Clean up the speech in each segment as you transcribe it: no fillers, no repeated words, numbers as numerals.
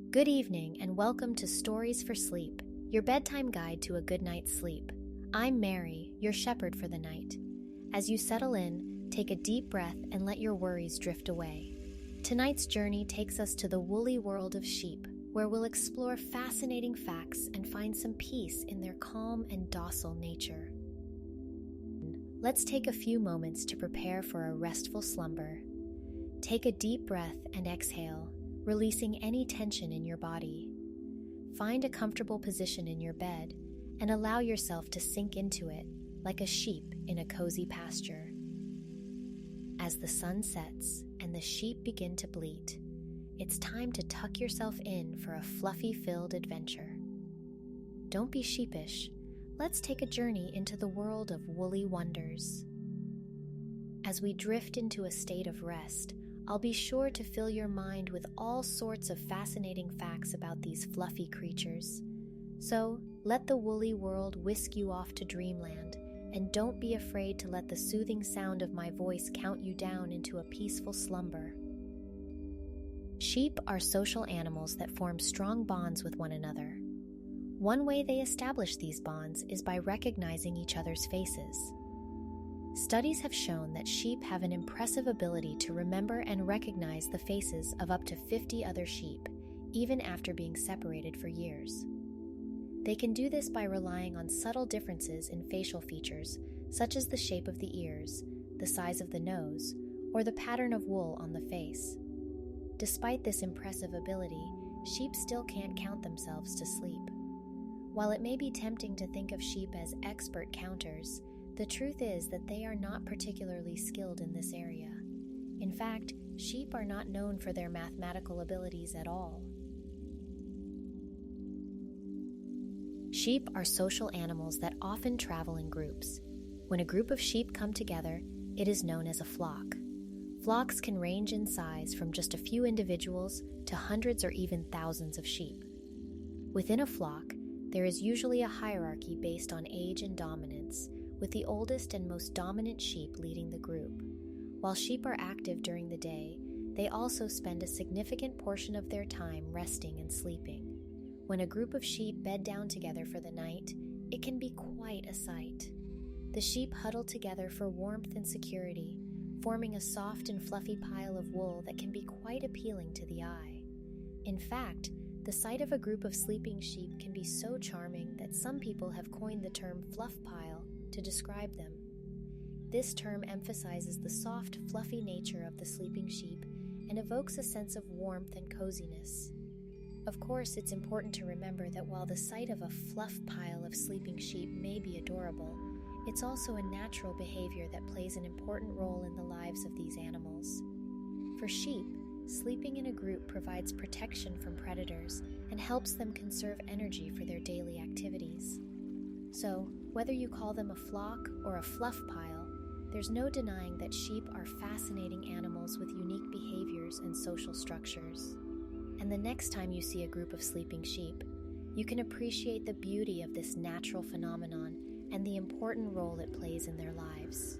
Good evening and welcome to Stories for Sleep, your bedtime guide to a good night's sleep. I'm Mary, your shepherd for the night. As you settle in, take a deep breath and let your worries drift away. Tonight's journey takes us to the woolly world of sheep, where we'll explore fascinating facts and find some peace in their calm and docile nature. Let's take a few moments to prepare for a restful slumber. Take a deep breath and exhale, releasing any tension in your body. Find a comfortable position in your bed and allow yourself to sink into it like a sheep in a cozy pasture. As the sun sets and the sheep begin to bleat, it's time to tuck yourself in for a fluffy-filled adventure. Don't be sheepish. Let's take a journey into the world of woolly wonders. As we drift into a state of rest, I'll be sure to fill your mind with all sorts of fascinating facts about these fluffy creatures. So, let the woolly world whisk you off to dreamland, and don't be afraid to let the soothing sound of my voice count you down into a peaceful slumber. Sheep are social animals that form strong bonds with one another. One way they establish these bonds is by recognizing each other's faces. Studies have shown that sheep have an impressive ability to remember and recognize the faces of up to 50 other sheep, even after being separated for years. They can do this by relying on subtle differences in facial features, such as the shape of the ears, the size of the nose, or the pattern of wool on the face. Despite this impressive ability, sheep still can't count themselves to sleep. While it may be tempting to think of sheep as expert counters, the truth is that they are not particularly skilled in this area. In fact, sheep are not known for their mathematical abilities at all. Sheep are social animals that often travel in groups. When a group of sheep come together, it is known as a flock. Flocks can range in size from just a few individuals to hundreds or even thousands of sheep. Within a flock, there is usually a hierarchy based on age and dominance, with the oldest and most dominant sheep leading the group. While sheep are active during the day, they also spend a significant portion of their time resting and sleeping. When a group of sheep bed down together for the night, it can be quite a sight. The sheep huddle together for warmth and security, forming a soft and fluffy pile of wool that can be quite appealing to the eye. In fact, the sight of a group of sleeping sheep can be so charming that some people have coined the term fluff pile to describe them. This term emphasizes the soft, fluffy nature of the sleeping sheep and evokes a sense of warmth and coziness. Of course, it's important to remember that while the sight of a fluff pile of sleeping sheep may be adorable, it's also a natural behavior that plays an important role in the lives of these animals. For sheep, sleeping in a group provides protection from predators and helps them conserve energy for their daily activities. So, whether you call them a flock or a fluff pile, there's no denying that sheep are fascinating animals with unique behaviors and social structures. And the next time you see a group of sleeping sheep, you can appreciate the beauty of this natural phenomenon and the important role it plays in their lives.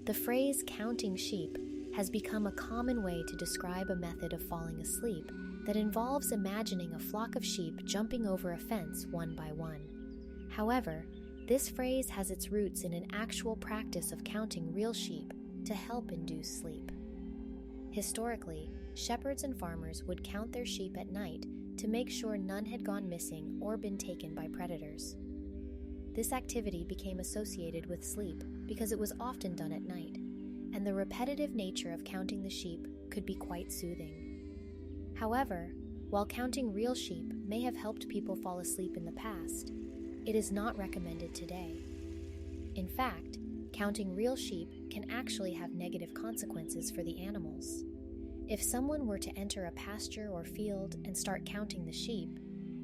The phrase counting sheep has become a common way to describe a method of falling asleep that involves imagining a flock of sheep jumping over a fence one by one. However, this phrase has its roots in an actual practice of counting real sheep to help induce sleep. Historically, shepherds and farmers would count their sheep at night to make sure none had gone missing or been taken by predators. This activity became associated with sleep because it was often done at night, and the repetitive nature of counting the sheep could be quite soothing. However, while counting real sheep may have helped people fall asleep in the past, it is not recommended today. In fact, counting real sheep can actually have negative consequences for the animals. If someone were to enter a pasture or field and start counting the sheep,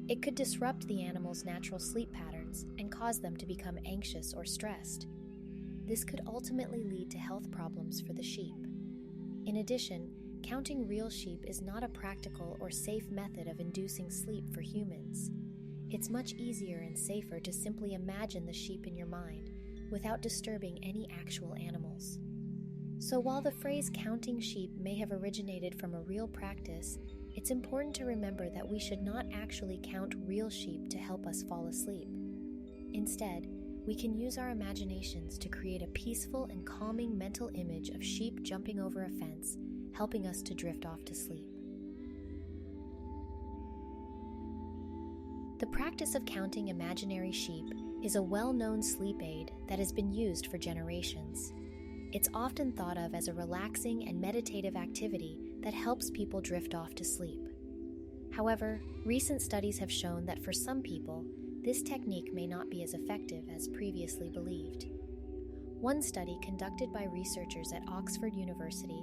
it could disrupt the animals' natural sleep patterns and cause them to become anxious or stressed. This could ultimately lead to health problems for the sheep. In addition, counting real sheep is not a practical or safe method of inducing sleep for humans. It's much easier and safer to simply imagine the sheep in your mind without disturbing any actual animals. So while the phrase counting sheep may have originated from a real practice, it's important to remember that we should not actually count real sheep to help us fall asleep. Instead, we can use our imaginations to create a peaceful and calming mental image of sheep jumping over a fence, helping us to drift off to sleep. The practice of counting imaginary sheep is a well-known sleep aid that has been used for generations. It's often thought of as a relaxing and meditative activity that helps people drift off to sleep. However, recent studies have shown that for some people, this technique may not be as effective as previously believed. One study conducted by researchers at Oxford University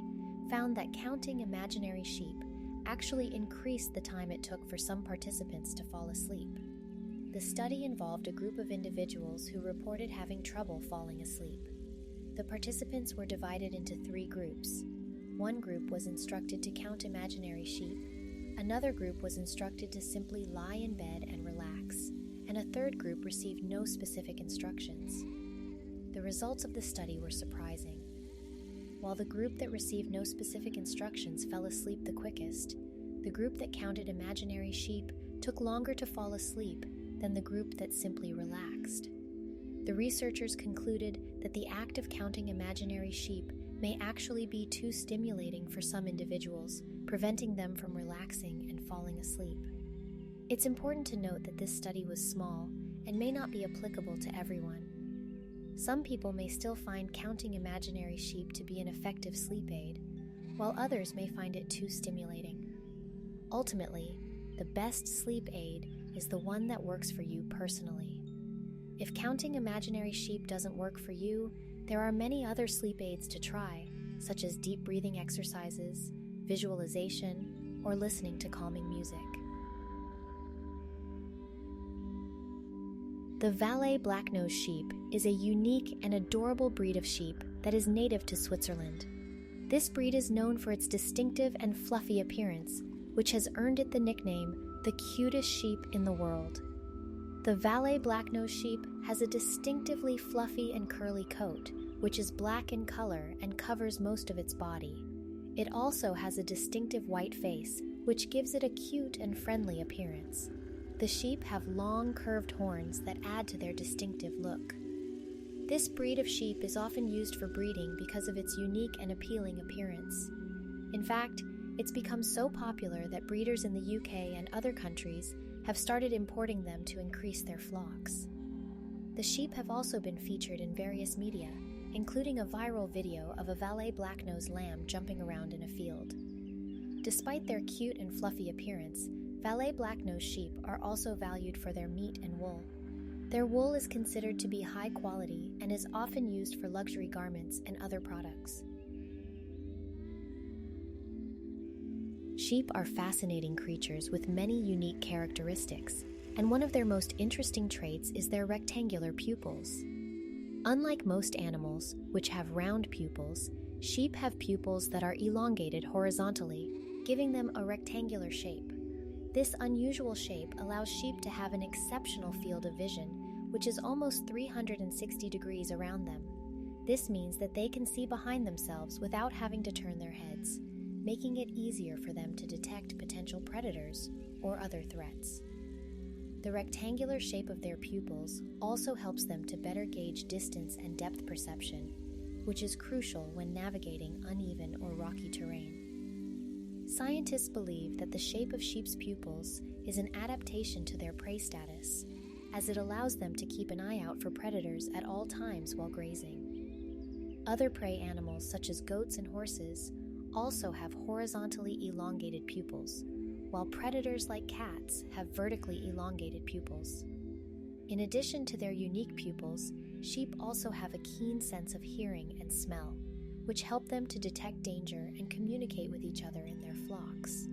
found that counting imaginary sheep actually increased the time it took for some participants to fall asleep. The study involved a group of individuals who reported having trouble falling asleep. The participants were divided into 3 groups. One group was instructed to count imaginary sheep, another group was instructed to simply lie in bed and relax, and a third group received no specific instructions. The results of the study were surprising. While the group that received no specific instructions fell asleep the quickest, the group that counted imaginary sheep took longer to fall asleep than the group that simply relaxed. The researchers concluded that the act of counting imaginary sheep may actually be too stimulating for some individuals, preventing them from relaxing and falling asleep. It's important to note that this study was small and may not be applicable to everyone. Some people may still find counting imaginary sheep to be an effective sleep aid, while others may find it too stimulating. Ultimately, the best sleep aid is the one that works for you personally. If counting imaginary sheep doesn't work for you, there are many other sleep aids to try, such as deep breathing exercises, visualization, or listening to calming music. The Valais black-nosed sheep is a unique and adorable breed of sheep that is native to Switzerland. This breed is known for its distinctive and fluffy appearance, which has earned it the nickname, the cutest sheep in the world. The Valais black-nosed sheep has a distinctively fluffy and curly coat, which is black in color and covers most of its body. It also has a distinctive white face, which gives it a cute and friendly appearance. The sheep have long, curved horns that add to their distinctive look. This breed of sheep is often used for breeding because of its unique and appealing appearance. In fact, it's become so popular that breeders in the UK and other countries have started importing them to increase their flocks. The sheep have also been featured in various media, including a viral video of a Valais black-nosed lamb jumping around in a field. Despite their cute and fluffy appearance, Valais black-nosed sheep are also valued for their meat and wool. Their wool is considered to be high quality and is often used for luxury garments and other products. Sheep are fascinating creatures with many unique characteristics, and one of their most interesting traits is their rectangular pupils. Unlike most animals, which have round pupils, sheep have pupils that are elongated horizontally, giving them a rectangular shape. This unusual shape allows sheep to have an exceptional field of vision, which is almost 360 degrees around them. This means that they can see behind themselves without having to turn their heads, making it easier for them to detect potential predators or other threats. The rectangular shape of their pupils also helps them to better gauge distance and depth perception, which is crucial when navigating uneven or rocky terrain. Scientists believe that the shape of sheep's pupils is an adaptation to their prey status, as it allows them to keep an eye out for predators at all times while grazing. Other prey animals, such as goats and horses, also have horizontally elongated pupils, while predators like cats have vertically elongated pupils. In addition to their unique pupils, sheep also have a keen sense of hearing and smell, which help them to detect danger and communicate with each other in their flocks.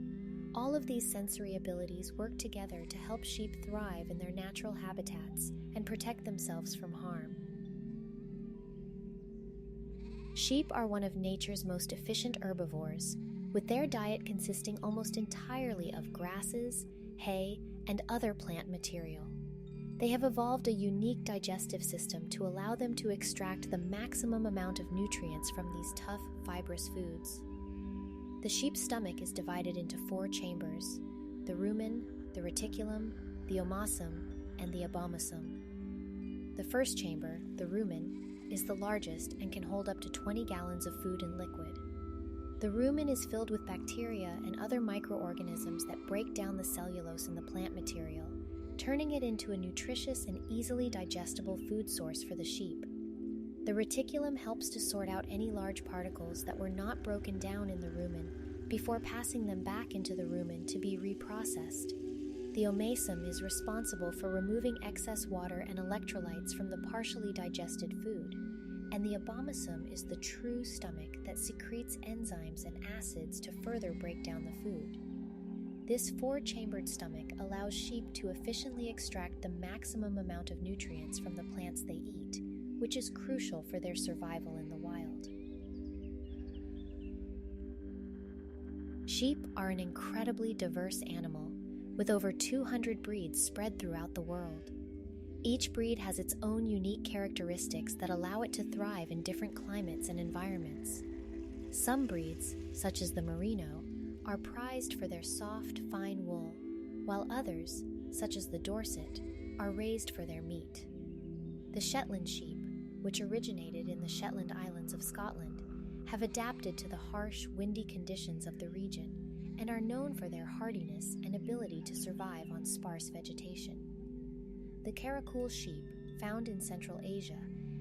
All of these sensory abilities work together to help sheep thrive in their natural habitats and protect themselves from harm. Sheep are one of nature's most efficient herbivores, with their diet consisting almost entirely of grasses, hay, and other plant material. They have evolved a unique digestive system to allow them to extract the maximum amount of nutrients from these tough, fibrous foods. The sheep's stomach is divided into 4 chambers: the rumen, the reticulum, the omasum, and the abomasum. The first chamber, the rumen, is the largest and can hold up to 20 gallons of food and liquid. The rumen is filled with bacteria and other microorganisms that break down the cellulose in the plant material, turning it into a nutritious and easily digestible food source for the sheep. The reticulum helps to sort out any large particles that were not broken down in the rumen before passing them back into the rumen to be reprocessed. The omasum is responsible for removing excess water and electrolytes from the partially digested food, and the abomasum is the true stomach that secretes enzymes and acids to further break down the food. This 4-chambered stomach allows sheep to efficiently extract the maximum amount of nutrients from the plants they eat, which is crucial for their survival in the wild. Sheep are an incredibly diverse animal, with over 200 breeds spread throughout the world. Each breed has its own unique characteristics that allow it to thrive in different climates and environments. Some breeds, such as the merino, are prized for their soft, fine wool, while others, such as the Dorset, are raised for their meat. The Shetland sheep, which originated in the Shetland Islands of Scotland, have adapted to the harsh, windy conditions of the region and are known for their hardiness and ability to survive on sparse vegetation. The Karakul sheep, found in Central Asia,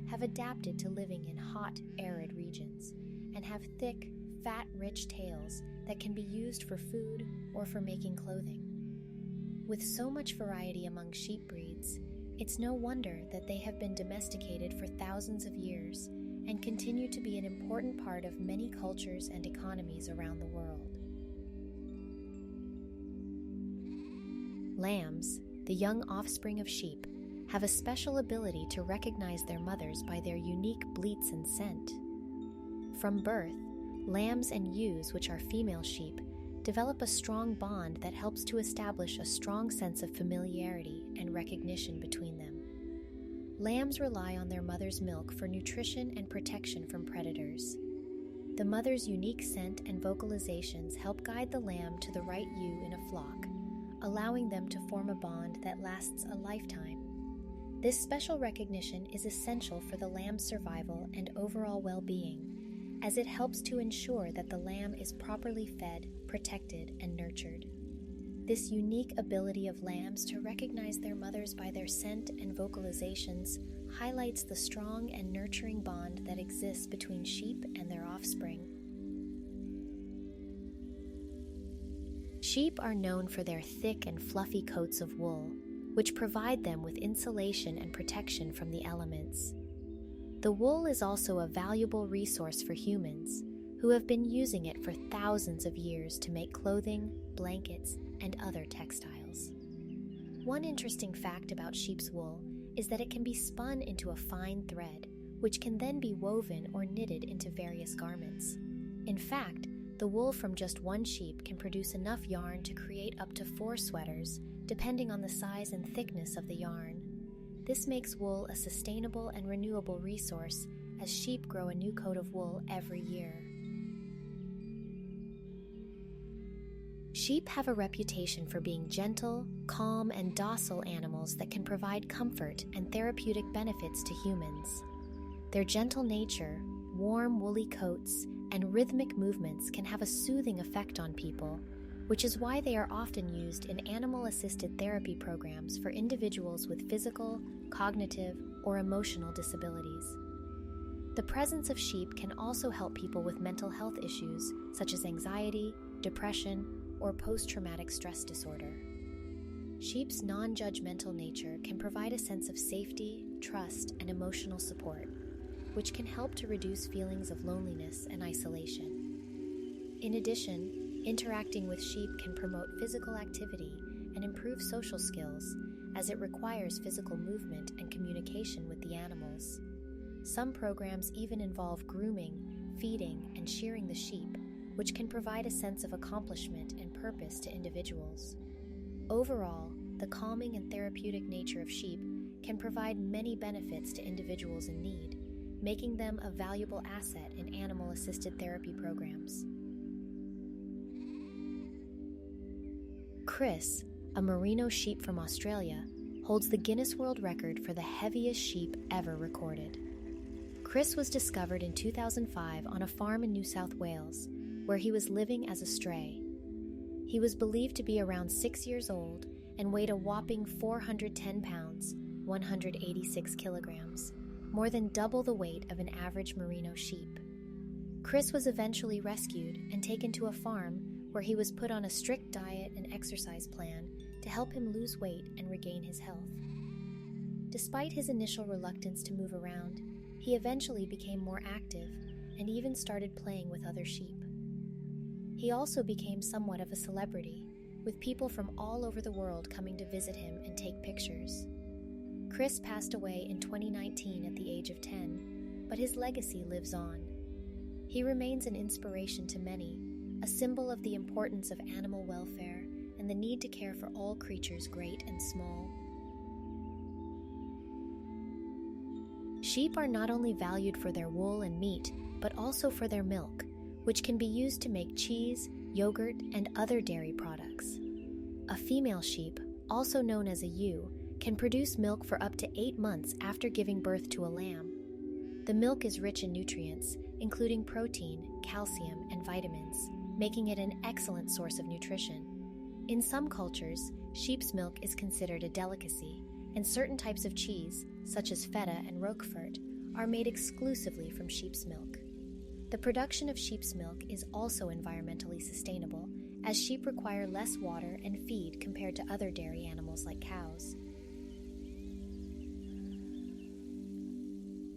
have adapted to living in hot, arid regions and have thick, fat-rich tails that can be used for food or for making clothing. With so much variety among sheep breeds, it's no wonder that they have been domesticated for thousands of years and continue to be an important part of many cultures and economies around the world. Lambs, the young offspring of sheep, have a special ability to recognize their mothers by their unique bleats and scent. From birth, lambs and ewes, which are female sheep, develop a strong bond that helps to establish a strong sense of familiarity and recognition between them. Lambs rely on their mother's milk for nutrition and protection from predators. The mother's unique scent and vocalizations help guide the lamb to the right ewe in a flock, allowing them to form a bond that lasts a lifetime. This special recognition is essential for the lamb's survival and overall well-being, as it helps to ensure that the lamb is properly fed, protected, and nurtured. This unique ability of lambs to recognize their mothers by their scent and vocalizations highlights the strong and nurturing bond that exists between sheep and their offspring. Sheep are known for their thick and fluffy coats of wool, which provide them with insulation and protection from the elements. The wool is also a valuable resource for humans, who have been using it for thousands of years to make clothing, blankets, and other textiles. One interesting fact about sheep's wool is that it can be spun into a fine thread, which can then be woven or knitted into various garments. In fact, the wool from just one sheep can produce enough yarn to create up to 4 sweaters, depending on the size and thickness of the yarn. This makes wool a sustainable and renewable resource, as sheep grow a new coat of wool every year. Sheep have a reputation for being gentle, calm, and docile animals that can provide comfort and therapeutic benefits to humans. Their gentle nature, warm woolly coats, and rhythmic movements can have a soothing effect on people, which is why they are often used in animal-assisted therapy programs for individuals with physical, cognitive, or emotional disabilities. The presence of sheep can also help people with mental health issues such as anxiety, depression, or post-traumatic stress disorder. Sheep's non-judgmental nature can provide a sense of safety, trust, and emotional support, which can help to reduce feelings of loneliness and isolation. In addition, interacting with sheep can promote physical activity and improve social skills, as it requires physical movement and communication with the animals. Some programs even involve grooming, feeding, and shearing the sheep, which can provide a sense of accomplishment and purpose to individuals. Overall, the calming and therapeutic nature of sheep can provide many benefits to individuals in need, making them a valuable asset in animal-assisted therapy programs. Chris, a merino sheep from Australia, holds the Guinness World Record for the heaviest sheep ever recorded. Chris was discovered in 2005 on a farm in New South Wales, where he was living as a stray. He was believed to be around 6 years old and weighed a whopping 410 pounds, 186 kilograms, more than double the weight of an average merino sheep. Chris was eventually rescued and taken to a farm where he was put on a strict diet and exercise plan to help him lose weight and regain his health. Despite his initial reluctance to move around, he eventually became more active and even started playing with other sheep. He also became somewhat of a celebrity, with people from all over the world coming to visit him and take pictures. Chris passed away in 2019 at the age of 10, but his legacy lives on. He remains an inspiration to many, a symbol of the importance of animal welfare and the need to care for all creatures great and small. Sheep are not only valued for their wool and meat, but also for their milk, which can be used to make cheese, yogurt, and other dairy products. A female sheep, also known as a ewe, can produce milk for up to 8 months after giving birth to a lamb. The milk is rich in nutrients, including protein, calcium, and vitamins, making it an excellent source of nutrition. In some cultures, sheep's milk is considered a delicacy, and certain types of cheese, such as feta and Roquefort, are made exclusively from sheep's milk. The production of sheep's milk is also environmentally sustainable, as sheep require less water and feed compared to other dairy animals like cows.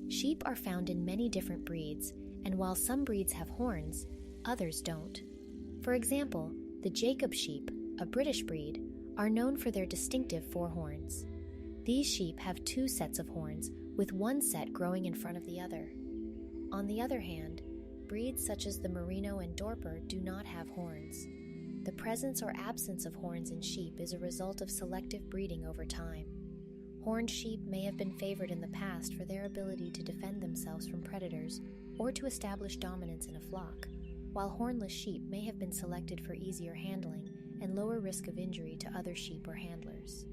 Sheep are found in many different breeds, and while some breeds have horns, others don't. For example, the Jacob sheep, a British breed, are known for their distinctive forehorns. These sheep have 2 sets of horns, with one set growing in front of the other. On the other hand, breeds such as the Merino and Dorper do not have horns. The presence or absence of horns in sheep is a result of selective breeding over time. Horned sheep may have been favored in the past for their ability to defend themselves from predators or to establish dominance in a flock, while hornless sheep may have been selected for easier handling and lower risk of injury to other sheep or handlers.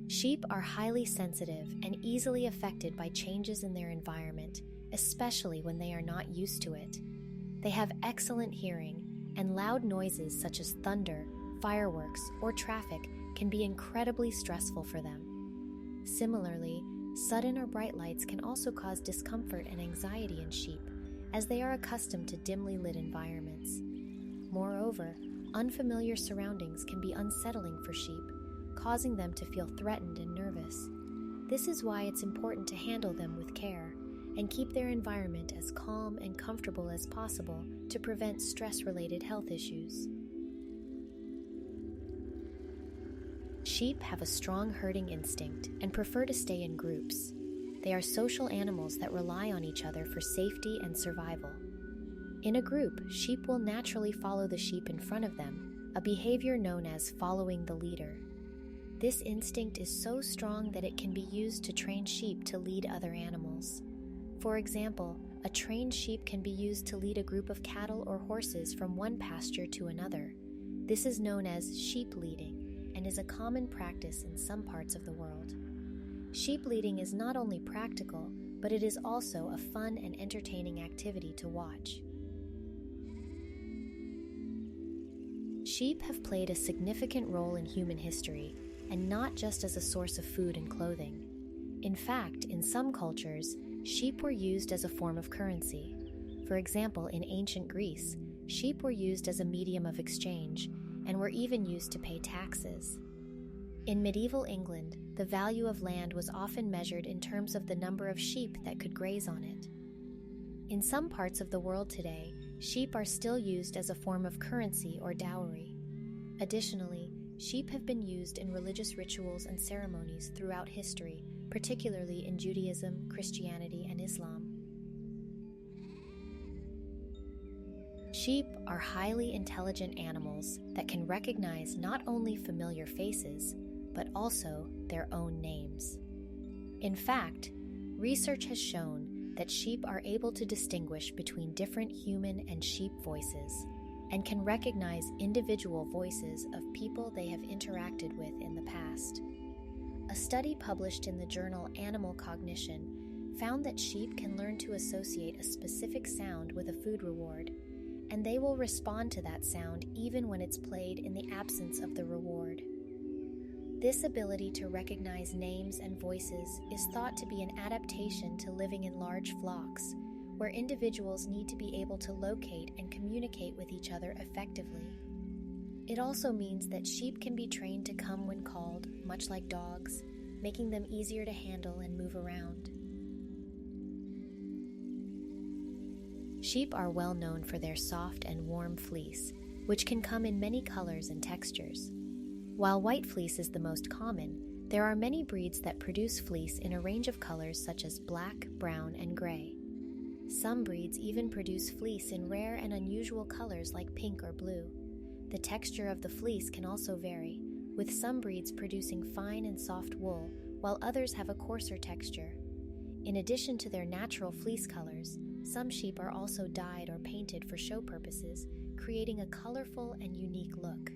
Sheep are highly sensitive and easily affected by changes in their environment, especially when they are not used to it. They have excellent hearing, and loud noises such as thunder, fireworks, or traffic can be incredibly stressful for them. Similarly, sudden or bright lights can also cause discomfort and anxiety in sheep, as they are accustomed to dimly lit environments. Moreover, unfamiliar surroundings can be unsettling for sheep, causing them to feel threatened and nervous. This is why it's important to handle them with care and keep their environment as calm and comfortable as possible to prevent stress-related health issues. Sheep have a strong herding instinct and prefer to stay in groups. They are social animals that rely on each other for safety and survival. In a group, sheep will naturally follow the sheep in front of them, a behavior known as following the leader. This instinct is so strong that it can be used to train sheep to lead other animals. For example, a trained sheep can be used to lead a group of cattle or horses from one pasture to another. This is known as sheep leading and is a common practice in some parts of the world. Sheep leading is not only practical, but it is also a fun and entertaining activity to watch. Sheep have played a significant role in human history, and not just as a source of food and clothing. In fact, in some cultures, sheep were used as a form of currency. For example, in ancient Greece, sheep were used as a medium of exchange and were even used to pay taxes. In medieval England, the value of land was often measured in terms of the number of sheep that could graze on it. In some parts of the world today, sheep are still used as a form of currency or dowry. Additionally, sheep have been used in religious rituals and ceremonies throughout history, particularly in Judaism, Christianity, and Islam. Sheep are highly intelligent animals that can recognize not only familiar faces, but also their own names. In fact, research has shown that sheep are able to distinguish between different human and sheep voices and can recognize individual voices of people they have interacted with in the past. A study published in the journal Animal Cognition found that sheep can learn to associate a specific sound with a food reward, and they will respond to that sound even when it's played in the absence of the reward. This ability to recognize names and voices is thought to be an adaptation to living in large flocks, where individuals need to be able to locate and communicate with each other effectively. It also means that sheep can be trained to come when called, much like dogs, making them easier to handle and move around. Sheep are well known for their soft and warm fleece, which can come in many colors and textures. While white fleece is the most common, there are many breeds that produce fleece in a range of colors such as black, brown, and gray. Some breeds even produce fleece in rare and unusual colors like pink or blue. The texture of the fleece can also vary, with some breeds producing fine and soft wool, while others have a coarser texture. In addition to their natural fleece colors, some sheep are also dyed or painted for show purposes, creating a colorful and unique look.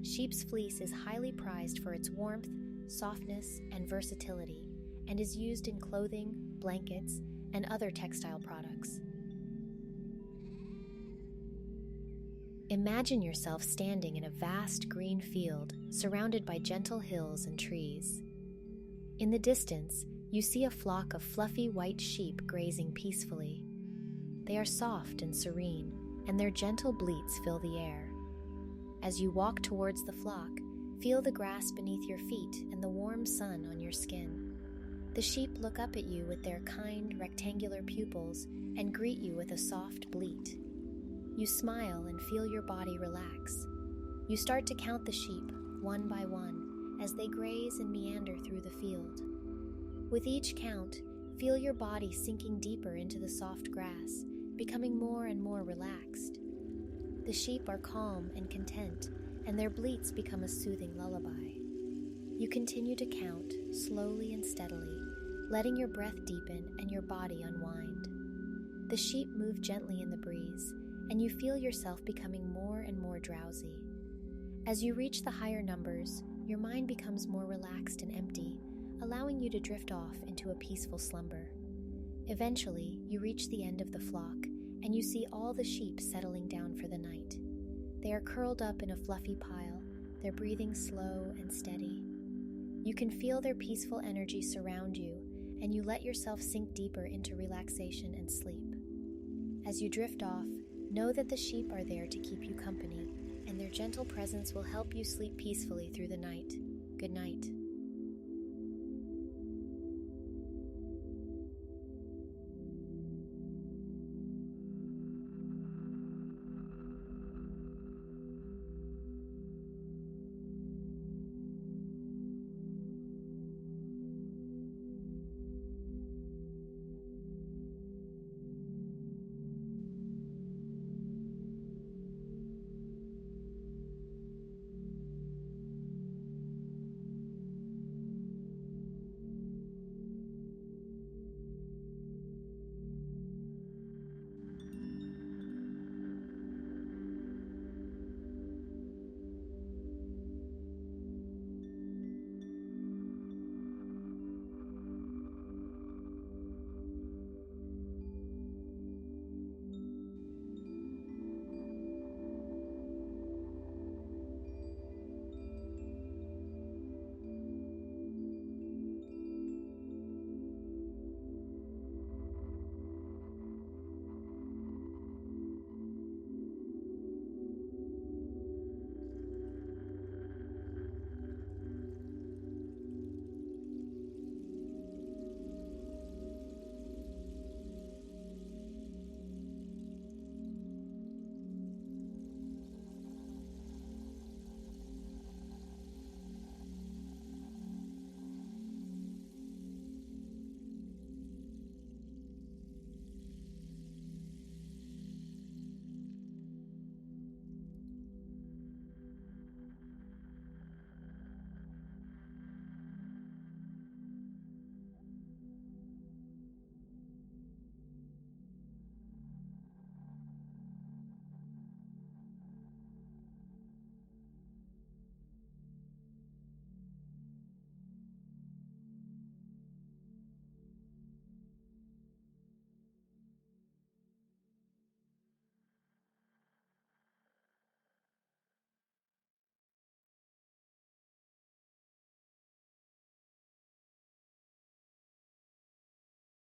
Sheep's fleece is highly prized for its warmth, softness, and versatility, and is used in clothing, blankets, and other textile products. Imagine yourself standing in a vast green field surrounded by gentle hills and trees. In the distance, you see a flock of fluffy white sheep grazing peacefully. They are soft and serene, and their gentle bleats fill the air. As you walk towards the flock, feel the grass beneath your feet and the warm sun on your skin. The sheep look up at you with their kind, rectangular pupils and greet you with a soft bleat. You smile and feel your body relax. You start to count the sheep, one by one, as they graze and meander through the field. With each count, feel your body sinking deeper into the soft grass, becoming more and more relaxed. The sheep are calm and content, and their bleats become a soothing lullaby. You continue to count, slowly and steadily, letting your breath deepen and your body unwind. The sheep move gently in the breeze, and you feel yourself becoming more and more drowsy. As you reach the higher numbers, your mind becomes more relaxed and empty, allowing you to drift off into a peaceful slumber. Eventually, you reach the end of the flock, and you see all the sheep settling down for the night. They are curled up in a fluffy pile, their breathing slow and steady. You can feel their peaceful energy surround you, and you let yourself sink deeper into relaxation and sleep. As you drift off, know that the sheep are there to keep you company, and their gentle presence will help you sleep peacefully through the night. Good night.